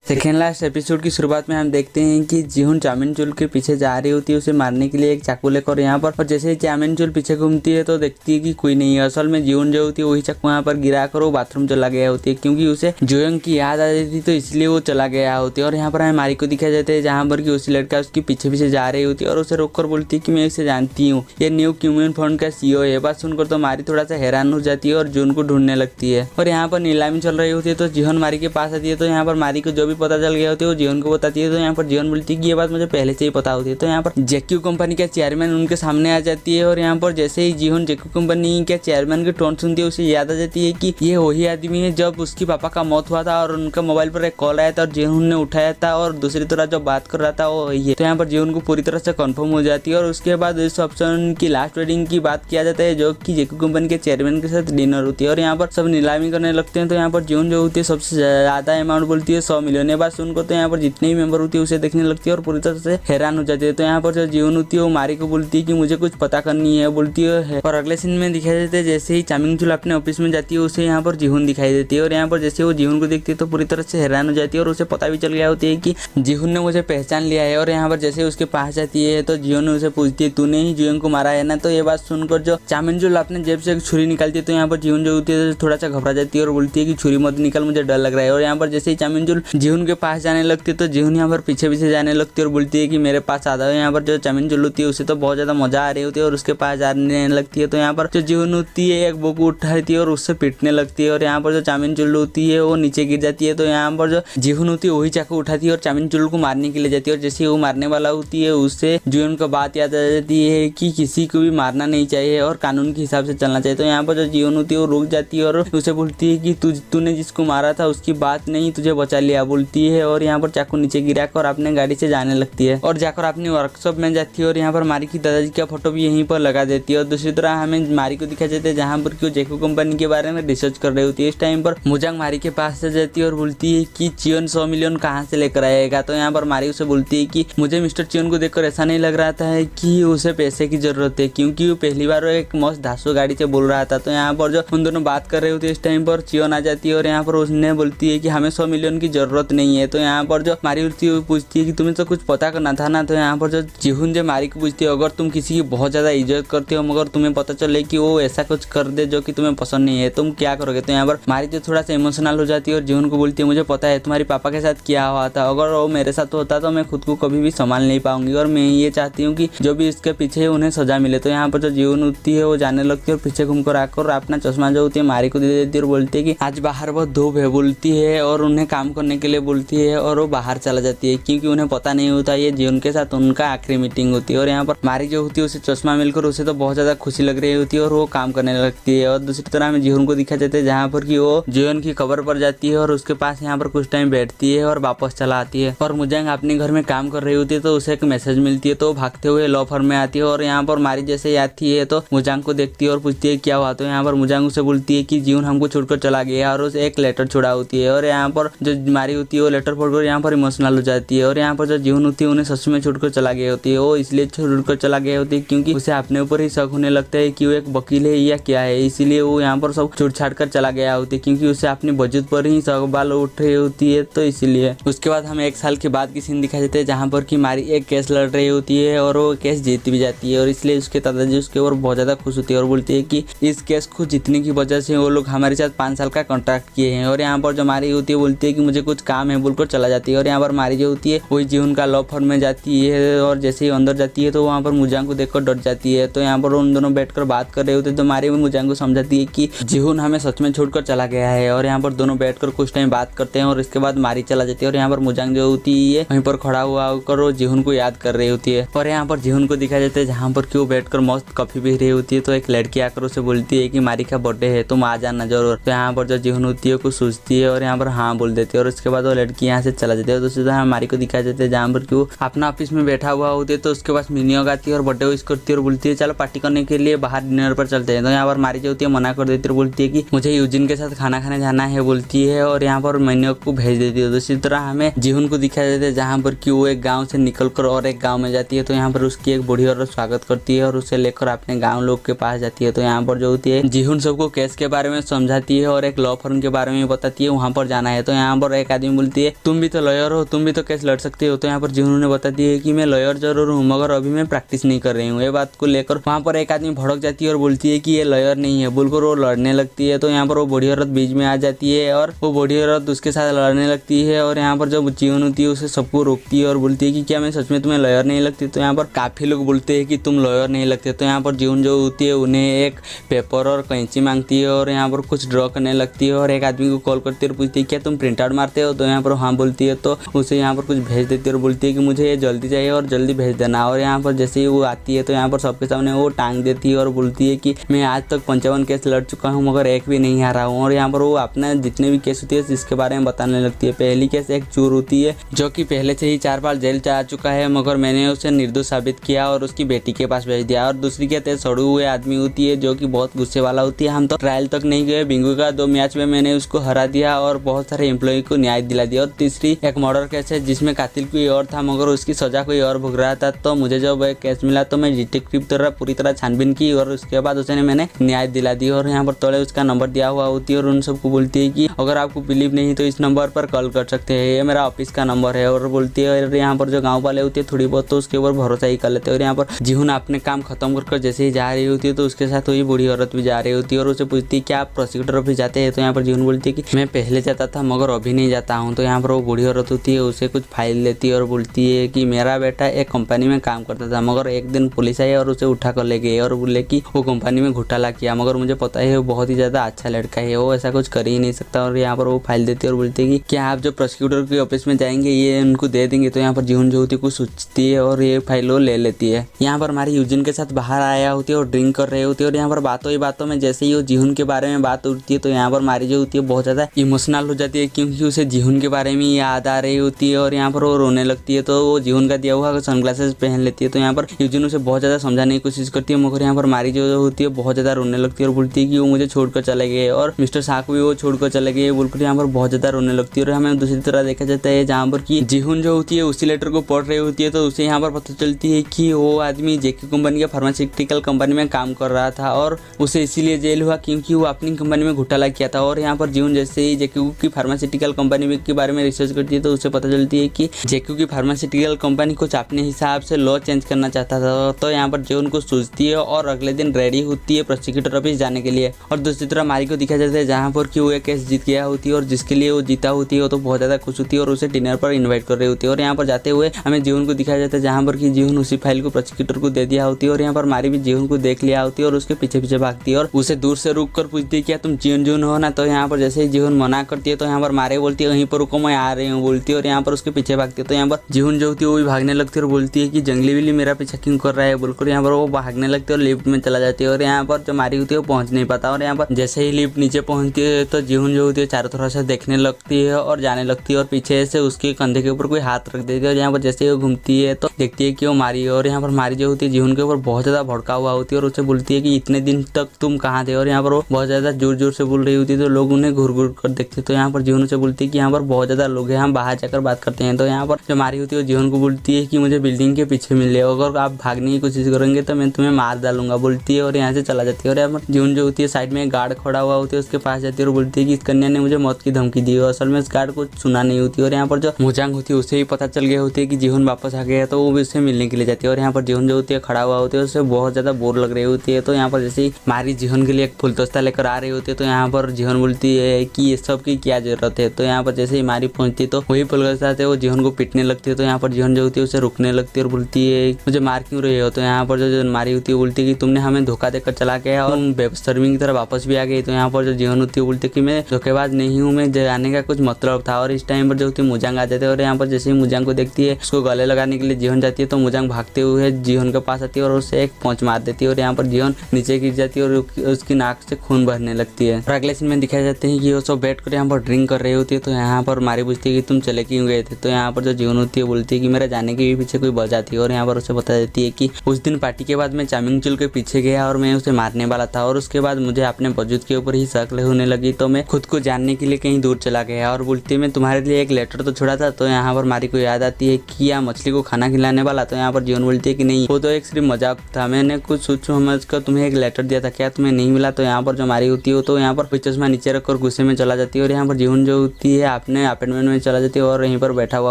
Second last episode की शुरुआत में हम देखते हैं कि जीहुन चामिनचुल के पीछे जा रही होती है उसे मारने के लिए एक चाकू लेकर यहाँ पर। और जैसे ही चामिनचुल पीछे घूमती है तो देखती है कि कोई नहीं है। असल में जीहुन जो होती है वही चाकू यहाँ पर गिरा कर वो बाथरूम चला गया होती है, क्योंकि उसे जोयोंग की याद आ रही थी तो इसलिए वो चला गया होती है। और यहाँ पर हमें मारी को दिखाया जाता है जहाँ पर कि उसी लड़का उसके पीछे पीछे जा रही होती है और उसे रोककर बोलती है कि मैं इसे जानती हूँ, ये न्यू क्यूमिन फंड का सीईओ है। बात सुनकर तो मारी थोड़ा सा हैरान हो जाती है और जून को ढूंढने लगती है। और यहाँ पर नीलामी चल रही होती है तो जीहुन मारी के पास आती है। तो यहाँ पर मारी को जो भी पता चल गया होती है वो जीहुन को बताती है। तो यहाँ पर जीहुन बोलती है कि ये बात मुझे पहले से ही पता होती है। तो यहाँ पर जेक्यू कंपनी का चेयरमैन उनके सामने आ जाती है। और यहाँ पर जैसे ही जीहुन जेक्यू कंपनी के चेयरमैन की टोन सुनती है उसे याद आ जाती है कि ये वही आदमी है जब उसकी पापा का मौत हुआ था और उनका मोबाइल पर एक कॉल आया था और जीहुन ने उठाया था और दूसरी तरफ जो बात कर रहा था वो वही है। तो यहाँ पर जीहुन को पूरी तरह से कंफर्म हो जाती है। और उसके बाद इस ऑप्शन की लास्ट वेडिंग की बात किया जाता है जो कि जेक्यू कंपनी के चेयरमैन के साथ डिनर होती है। और यहाँ पर सब नीलामी करने लगते हैं। तो यहाँ पर जीहुन जो होती है सबसे ज्यादा अमाउंट बोलती है 100 मिलियन। बात सुनकर तो यहाँ पर जितने भी मेंबर होती है उसे देखने लगती है और पूरी तरह से हैरान हो जाती है। तो यहाँ पर जो जीहुन होती है वो मारी को बोलती है कि मुझे कुछ पता करनी है बोलती है। और अगले सीन में दिखाई देते हैं जैसे ही चामिनचुल अपने ऑफिस में जाती है उसे यहाँ पर जीहुन दिखाई देती है। और यहाँ पर जैसे वो जीहुन को देखती है तो पूरी तरह से हैरान हो जाती है और उसे पता भी चल गया होती है कि जीहुन ने मुझे पहचान लिया है। और यहाँ पर जैसे उसके पास जाती है तो जीहुन उसे पूछती है तूने ही जीहुन को मारा है ना। तो ये बात सुनकर जो चामिनचुल अपने जेब से एक छुरी निकालती है तो यहाँ पर जीहुन जो होती है थोड़ा सा घबरा जाती है और बोलती है कि छुरी मत निकाल, मुझे डर लग रहा है। और यहाँ पर जैसे ही चामिनचुल जीहुन के पास जाने लगती है तो जीहुन यहाँ पर पीछे पीछे जाने लगती है और बोलती है कि मेरे पास आ जाओ। यहाँ पर जो चामिनचुल होती है उसे तो बहुत ज्यादा मजा आ रही होती है और उसके पास जाने लगती है। तो यहाँ पर जो जीहुन होती है एक बोकू उठाती है और उससे पीटने लगती है। और यहाँ पर जो चामिनचुल होती है वो नीचे गिर जाती है। तो यहाँ पर जो जीहुन होती है वही चाकू उठाती है और चामिनचुल को मारने के लिए जाती है। और जैसे वो मारने वाला होती है उससे जीहुन को बात याद आ जाती है कि किसी को भी मारना नहीं चाहिए और कानून के हिसाब से चलना चाहिए। तो यहाँ पर जो जीहुन होती है वो रुक जाती है और उसे बोलती है कि तूने जिसको मारा था उसकी बात नहीं, तुझे बचा लिया बोलती है। और यहाँ पर चाकू नीचे गिराकर अपने गाड़ी से जाने लगती है और जाकर अपनी वर्कशॉप में जाती है। और यहाँ पर मारी की दादाजी का फोटो भी यहीं पर लगा देती है। और दूसरी तरह हमें मारी को दिखाया जाता है जहाँ पर कि जेक्यू कंपनी के बारे में रिसर्च कर रही होती है। इस टाइम पर मुजांग मारी के पास से जाती है और बोलती है कि चियोन 100 मिलियन कहाँ से लेकर आएगा। तो यहाँ पर मारी उसे बोलती है कि मुझे मिस्टर चियोन को देखकर ऐसा नहीं लग रहा था कि उसे पैसे की जरूरत है, क्योंकि वो पहली बार एक मस्त धासु गाड़ी से बोल रहा था। तो यहाँ पर जो उन दोनों बात कर रहे होते हैं इस टाइम पर चियोन आ जाती है और यहाँ पर उसने बोलती है कि हमें 100 मिलियन की जरूरत नहीं है। तो यहाँ पर जो मारी होती है वो पूछती है कि तुम्हें तो कुछ पता करना था ना। तो यहाँ पर जो जीहुन जो मारी को पूछती है अगर तुम किसी की बहुत ज्यादा इज्जत करते हो मगर तुम्हें पता चले कि वो ऐसा कुछ कर दे जो कि तुम्हें पसंद नहीं है, तुम क्या करोगे। तो यहाँ पर मारी जो थोड़ा सा इमोशनल हो जाती है और जीहुन को बोलती है मुझे पता है तुम्हारे पापा के साथ क्या हुआ था, अगर वो मेरे साथ होता तो मैं खुद को कभी भी संभाल नहीं पाऊंगी और मैं ये चाहती हूँ कि जो भी इसके पीछे है उन्हें सजा मिले। तो यहाँ पर जो जीहुन होती है वो जाने लगती है और पीछे घूमकर आकर अपना चश्मा जो होती है मारी को दे देती है और बोलती है कि आज बाहर बहुत धूप है बोलती है और उन्हें काम करने के लिए बोलती है। और वो बाहर चला जाती है क्योंकि उन्हें पता नहीं होता ये जीहुन के साथ उनका आखिरी मीटिंग होती है। और यहाँ पर मारी जो होती है उसे चश्मा मिलकर उसे तो बहुत ज्यादा खुशी लग रही होती है और वो काम करने लगती है। और दूसरी तरह में जीहुन को दिखाया जाता है जहाँ पर कि वो जीहुन की कब्र पर जाती है और उसके पास यहाँ पर कुछ टाइम बैठती है और वापस चला आती है। और मुजांग अपने घर में काम कर रही होती है तो उसे एक मैसेज मिलती है तो भागते हुए लॉ फर्म में आती है। और यहाँ पर मारी जैसे आती है तो मुजांग को देखती है और पूछती है क्या हुआ। तो यहाँ पर मुजांग उसे बोलती है कि जीहुन हमको छोड़कर चला गया और उसे एक लेटर छोड़ा होती है। और यहाँ पर जो मारी होती है वो लेटर पढ़कर यहाँ पर इमोशनल हो जाती है। और यहाँ पर जो जीहुन होती है उन्हें सच में छोड़कर चला गया होती है, वो इसलिए छोड़कर चला गया होती है क्योंकि उसे अपने ऊपर ही शक होने लगता है कि वो एक वकील है या क्या है, इसीलिए वो यहाँ पर सब छूट-छाट कर चला गया होती है क्योंकि उसे अपनी वजूद पर ही सवाल उठ रही होती है। तो इसीलिए उसके बाद हमें 1 साल के बाद की सीन दिखाई देते हैं जहाँ पर कि मारी एक केस लड़ रही होती है और वो केस जीत भी जाती है। और इसलिए उसके दादाजी उसके ऊपर बहुत ज्यादा खुश होती है और बोलती है कि इस केस को जीतने की वजह से वो लोग हमारे साथ 5 साल का कॉन्ट्रैक्ट किए हैं। और यहाँ पर जो मारी होती है बोलती है कि मुझे कुछ काम है बोलकर चला जाती है। और यहाँ पर मारी जो होती है वही जीहुन का लॉ फर्म में जाती है और जैसे ही अंदर जाती है तो वहाँ पर मुजांग को देखकर डर जाती है। तो यहाँ पर उन दोनों बैठकर बात कर रहे होते तो मारी मुजांग को समझाती है कि जीहुन हमें सच में छोड़कर चला गया है। और यहाँ पर दोनों बैठकर कुछ टाइम बात करते हैं और इसके बाद मारी चला जाती है। और यहाँ पर मुजांग जो होती है वहीं पर खड़ा हुआ होकर वो जीहुन को याद कर रही होती है। और यहाँ पर जीहुन को दिखाया जाता है जहाँ पर कि वो बैठकर मस्त कॉफी पी रही होती है। तो एक लड़की आकर उसे बोलती है कि मारी का बर्थडे है तुम आ जाना जरूर। तो यहाँ पर जो जीहुन होती है कुछ सोचती है और यहाँ पर हाँ बोल देती है और उसके बाद वो लड़की यहाँ से चला जाती है। दूसरी तरह मारी को दिखाया जाता है जहाँ पर कि वो अपना ऑफिस में बैठा हुआ होती है तो उसके पास मिनियोग आती है और बर्थडे विश करती है और बोलती है चलो पार्टी करने के लिए बाहर डिनर पर चलते हैं। तो यहाँ पर मारी जो होती है मना कर देती है और बोलती है कि मुझे यूजिन के साथ खाना खाने जाना है बोलती है और यहाँ पर मिनियोग को भेज देती है। दूसरी तरह हमें जीहुन को दिखाया जाता है जहाँ पर कि वो एक गाँव से निकलकर और एक गाँव में जाती है। तो यहाँ पर उसकी एक बूढ़ी औरत स्वागत करती है और उसे लेकर अपने गाँव लोग के पास जाती है। तो यहाँ पर जो होती है जीहुन सबको केस के बारे में समझाती है और एक लॉ फर्म के बारे में बताती है वहाँ पर जाना है। तो यहाँ पर एक आदमी बोलती है तुम भी तो लॉयर हो, तुम भी तो केस लड़ सकते हो। तो यहाँ पर जीहुन ने बता दिया है कि मैं लॉयर जरूर हूँ मगर अभी मैं प्रैक्टिस नहीं कर रही हूँ। ये बात को लेकर वहाँ पर एक आदमी भड़क जाती है और बोलती है कि ये लॉयर नहीं है, बोलकर वो लड़ने लगती है। तो यहाँ पर वो बूढ़ी औरत बीच में आ जाती है और वो बूढ़ी औरत उसके साथ लड़ने लगती है। और यहाँ पर जो जीहुन होती है उसे सबको रोकती है और बोलती है कि क्या मैं सच में तुम्हें लॉयर नहीं लगती। तो यहाँ पर काफी लोग बोलते हैं कि तुम लॉयर नहीं लगते। तो यहाँ पर जीहुन जो होती है उन्हें एक पेपर और कैंची मांगती है और यहाँ पर कुछ ड्रॉ करने लगती है और एक आदमी को कॉल करती है और पूछती है क्या तुम प्रिंट आउट मारते हो। तो यहाँ पर हाँ बोलती है। तो उसे यहाँ पर कुछ भेज देती है और बोलती है कि मुझे ये जल्दी चाहिए और जल्दी भेज देना। और यहाँ पर जैसे ही वो आती है तो यहाँ पर सबके सामने वो टांग देती है और बोलती है कि मैं आज तक 55 केस लड़ चुका हूँ मगर एक भी नहीं हारा हूँ। और यहाँ पर वो अपना जितने भी केस होती है इसके बारे में बताने लगती है। पहली केस एक चोर होती है जो कि पहले से ही 4 बार जेल जा चुका है मगर मैंने उसे निर्दोष साबित किया और उसकी बेटी के पास भेज दिया। और दूसरी केस सड़ू हुए आदमी होती है जो कि बहुत गुस्से वाला होती है। हम तो ट्रायल तक नहीं गए, बिंगू का 2 मैच में मैंने उसको हरा दिया और बहुत सारे एम्प्लॉय को न्याय दिला दिया। और तीसरी एक मर्डर केस है जिसमें कातिल कोई और था मगर उसकी सजा कोई और भुग रहा था। तो मुझे जब केस मिला तो मैं डिटेक्टिव तरह पूरी तरह छानबीन की और उसके बाद उसने मैंने न्याय दिला दी। और यहाँ पर तोड़े उसका नंबर दिया हुआ होती है और उन सबको बोलती है कि अगर आपको बिलीव नहीं तो इस नंबर पर कॉल कर सकते हैं, ये मेरा ऑफिस का नंबर है। और बोलती है और यहाँ पर जो गाँव वाले होते हैं थोड़ी बहुत तो उसके ऊपर भरोसा ही कर लेते हैं। और यहाँ पर जीहुन अपने काम खत्म कर जैसे ही जा रही होती है तो उसके साथ वही बूढ़ी औरत भी जा रही होती है और उसे पूछती है कि आप प्रोसिक्यूटर ऑफिस जाते हैं। तो यहाँ पर जीहुन बोलती है कि मैं पहले जाता था मगर अभी नहीं जाता हूँ। तो यहाँ पर वो बूढ़ी औरत होती है उसे कुछ फाइल लेती है और बोलती है कि मेरा बेटा एक कंपनी में काम करता था मगर एक दिन पुलिस आई और उसे उठा कर ले गई और बोले कि वो कंपनी में घोटाला किया मगर मुझे पता है वो बहुत ही ज़्यादा अच्छा लड़का है, वो ऐसा कुछ कर ही नहीं सकता। और यहाँ पर वो फाइल देती है और बोलती है कि क्या आप जो प्रोसिक्यूटर के ऑफिस में जाएंगे ये उनको दे देंगे। तो यहाँ पर जीहुन जो होती है कुछ सोचती है और ये फाइल वो ले लेती है। यहाँ पर हमारी यूजिन के साथ बाहर आया होती है और ड्रिंक कर रही होती है और यहाँ पर बातों ही बातों में जैसे ही वो जीहुन के बारे में बात उठती है तो यहाँ पर मारी जो होती है बहुत ज़्यादा इमोशनल हो जाती है क्योंकि उसे जीहुन के बारे में याद आ रही होती है और यहाँ पर वो रोने लगती है। तो वो जीहुन का दिया हुआ सनग्लासेस पहन लेती है। तो यहाँ पर यूजिन उसे बहुत ज़्यादा समझाने की कोशिश करती है मगर यहाँ पर मारी जो होती है बहुत ज़्यादा रोने लगती है और बोलती है कि वो मुझे छोड़कर चले गए और मिस्टर साक भी वो छोड़कर चले गए बोलकर यहाँ पर बहुत ज़्यादा रोने लगती है। और हमें दूसरी तरह देखा जाता है जहाँ पर कि जीहुन जो होती है उसी लेटर को पढ़ रही होती है तो उसे यहाँ पर पता चलती है कि वो आदमी जेके कंपनी के फार्मास्यूटिकल कंपनी में काम कर रहा था और उसे इसीलिए जेल हुआ क्योंकि वो अपनी कंपनी में घोटाला किया था। और यहाँ पर जीहुन जैसे ही जेके की फार्मास्यूटिकल कंपनी के बारे में रिसर्च करती है तो उसे पता चलती है कि जेके की फार्मास्यूटिकल कंपनी कुछ अपने हिसाब से लॉ चेंज करना चाहता था। तो यहाँ पर जीहुन को सोचती है और अगले दिन रेडी होती है प्रोसिक्यूटर ऑफिस जाने के लिए। और दूसरी तरफ मारी को दिखाया जाता है जहाँ पर कि वो एक केस जीत गया होती है और जिसके लिए वो जीता होती है वो तो बहुत ज़्यादा खुश होती है और उसे डिनर पर इन्वाइट कर रही होती है। और यहाँ पर जाते हुए हमें जीहुन को दिखाया जाता है जहाँ पर कि जीहुन उसी फाइल को प्रोसिक्यूटर को दे दिया होती है और यहाँ पर मारी भी जीहुन को देख लिया होती है और उसके पीछे पीछे भागती है और उसे दूर से रुक कर पूछती है क्या तुम जीहुन हो ना। तो यहाँ पर जैसे ही जीहुन मना करती है तो यहाँ पर मारे बोलती है वहीं पर रुको मैं आ रही हूँ बोलती है और यहाँ पर उसके पीछे भागती है। तो यहाँ पर जीहुन जो होती है वो भी भागने लगती है और बोलती है कि जंगली बिल्ली मेरा पीछा क्यों कर रहा है बोलकर यहाँ पर वो भागने लगती है और लिफ्ट में चला जाती है। और यहाँ पर जो मारी होती है वो पहुंच नहीं पाता और यहाँ पर जैसे ही लिफ्ट नीचे पहुंचती है तो जीहुन जो होती है चारों तरफ से देखने लगती है और जाने लगती है और पीछे से उसके कंधे के ऊपर कोई हाथ रख देती है। और यहाँ पर जैसे ही वो घूमती है तो देखती है कि वो मारी है और यहाँ पर मारी जो होती है जीहुन के ऊपर बहुत ज्यादा भड़का हुआ होती है और उसे बोलती है कि इतने दिन तक तुम कहाँ थे। और यहाँ पर वो बहुत ज्यादा जोर जोर से बोल रही होती है तो लोग उन्हें घूर घूर कर देखते। तो यहाँ पर जीहुन से बोलती है कि यहाँ पर बहुत ज्यादा लोग हैं, हम बाहर जाकर बात करते हैं। तो यहाँ पर जो मारी होती है जीहुन को बोलती है कि मुझे बिल्डिंग के पीछे मिले, अगर आप भागने की कोशिश करेंगे तो मैं तुम्हें मार डालूंगा बोलती है और यहाँ से चला जाती है। और यहाँ पर जीहुन जो होती है साइड में एक गार्ड खड़ा हुआ होती है उसके पास जाती है और बोलती है कि इस कन्या ने मुझे मौत की धमकी दी है। असल में इस गार्ड को सुना नहीं होती और यहाँ पर जो मुजांग होती है उसे ही पता चल गया होती है कि जीहुन वापस आ गया है तो वो भी उससे मिलने के लिए जाती है। और यहाँ पर जीहुन जो होती है खड़ा हुआ होती है उससे बहुत ज्यादा बोर लग रही होती है। तो यहाँ पर जैसे ही मारी जीहुन के लिए एक फुलदस्ता लेकर आ रही होती है तो यहाँ पर जीहुन बोलती है कि ये सब की क्या जरूरत है। तो यहाँ पर जैसे ही मारी पहुंचती है तो वही फुलदस्ता से वो जीहुन को पीटने लगती है। तो यहाँ पर जीहुन जो होती है उसे रुकने लगती है और बोलती है मुझे मार क्यों रही हो। तो यहाँ पर जो मारी होती है बोलती है कि तुमने हमें धोखा देकर चला गया और बेशर्मी की तरह वापस भी आ गई। तो यहाँ पर जो जीहुन होती है बोलती है कि मैं धोखेबाज नहीं हूँ, मैं जाने का कुछ मतलब था। और इस टाइम पर जो होती है मुजांग आ जाते हैं और यहाँ पर जैसे ही मुजांग को देखती है उसको गले लगाने के लिए जीहुन जाती है तो मुजांग भागते हुए जीहुन के पास आती है और उससे एक पंच मार देती है और यहाँ पर जीहुन नीचे गिर जाती है और उसकी नाक से खून बहने लगती है। और अगले सीन में दिखाया जाते हैं कि वो सब बैठ कर यहाँ पर ड्रिंक कर रही होती है। तो यहाँ पर मारी पूछती है कि तुम चले क्यों गए थे। तो यहाँ पर जो जीहुन होती है बोलती है कि मेरा जाने के भी पीछे कोई वजह थी और यहाँ पर उसे बता देती है कि उस दिन पार्टी के बाद मैं चामिंगचुल के पीछे गया और मैं उसे मारने वाला था और उसके बाद मुझे अपने वजूद के ऊपर ही शक होने लगी तो मैं खुद को जानने के लिए कहीं दूर चला गया और बोलती है मैं तुम्हारे लिए एक लेटर तो छोड़ा था। तो यहाँ पर मारी को याद आती है कि या मछली को खाना खिलाने वाला। तो यहाँ पर जीवन बोलती है कि नहीं वो तो एक सिर्फ मजाक था, मैंने कुछ सोच समझ कर तुम्हें एक लेटर दिया था, क्या तुम्हें नहीं मिला। तो यहाँ पर जो मारी होती है तो यहाँ पर चश्मा नीचे रखकर गुस्से में चला जाती है और यहाँ पर जीवन जो होती है अपने अपार्टमेंट में चला जाती है और यहीं पर बैठा हुआ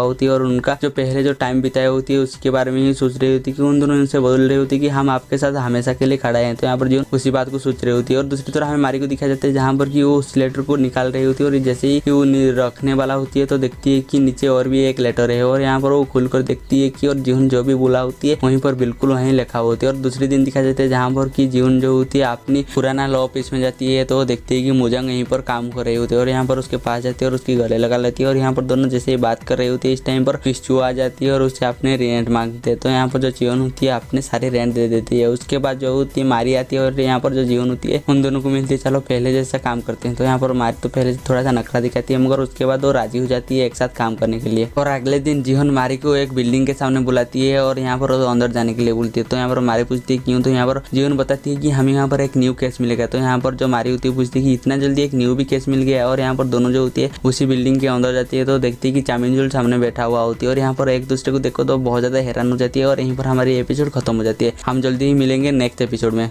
होती है और उनका जो पहले जो टाइम बिताया होती है उसके बारे में ही सोच रही होती है कि उन दोनों उनसे बोल रही होती है कि हम आपके साथ हमेशा के लिए खड़ा है। तो यहाँ पर जीवन उसी बात को सोच रही होती है और दूसरी तरफ हमें मारी को दिखाया जाता है जहाँ पर कि वो उस लेटर को निकाल रही होती है और जैसे ही वो रखने वाला होती है तो देखती है कि नीचे और भी एक लेटर है और यहाँ पर वो खुलकर देखती है कि और जीवन जो भी बोला होती है वहीं पर बिल्कुल वहीं लिखा होती है। और दूसरे दिन दिखाया जाता है जहाँ पर कि जीवन जो होती है अपनी पुराना लॉ ऑफिस में जाती है तो देखती है कि मोजंग यहीं पर काम कर रही होती है और यहाँ पर उसके पास जाती है और उसकी गले लगा लेती है और यहाँ पर दोनों जैसे ही बात कर रही होती है इस टाइम पर पिस्चू आ जाती है और उससे अपने रेंट मांगते हैं। तो यहाँ पर जो जीवन होती है अपने सारे रेंट दे देती है। उसके बाद जो होती है मारी आती है और यहाँ पर जो जीवन होती है उन दोनों को मिलती है चलो पहले जैसा काम करते हैं। तो यहाँ पर मारी तो पहले से थोड़ा सा नखरा दिखाती है मगर उसके बाद वो राजी हो जाती है एक साथ काम करने के लिए। और अगले दिन जीवन मारी को एक बिल्डिंग के सामने बुलाती है और यहाँ पर अंदर जाने के लिए बोलती है। तो यहाँ पर मारी पूछती है क्यों। तो यहाँ पर जीवन बताती है कि हमें यहाँ पर एक न्यू केस मिलेगा। तो यहाँ पर जो मारी होती है पूछती है कि इतना जल्दी एक न्यू भी केस मिल गया। और यहाँ पर दोनों जो होती है उसी बिल्डिंग के अंदर जाती है तो देखती है कि चामिनजुल सामने बैठा हुआ होती है और यहाँ पर एक दूसरे को देखो तो बहुत ज्यादा हैरान हो जाती है और यहीं पर हमारी एपिसोड खत्म हो जाती है। हम जल्दी ही मिलेंगे नेक्स्ट एपिसोड में।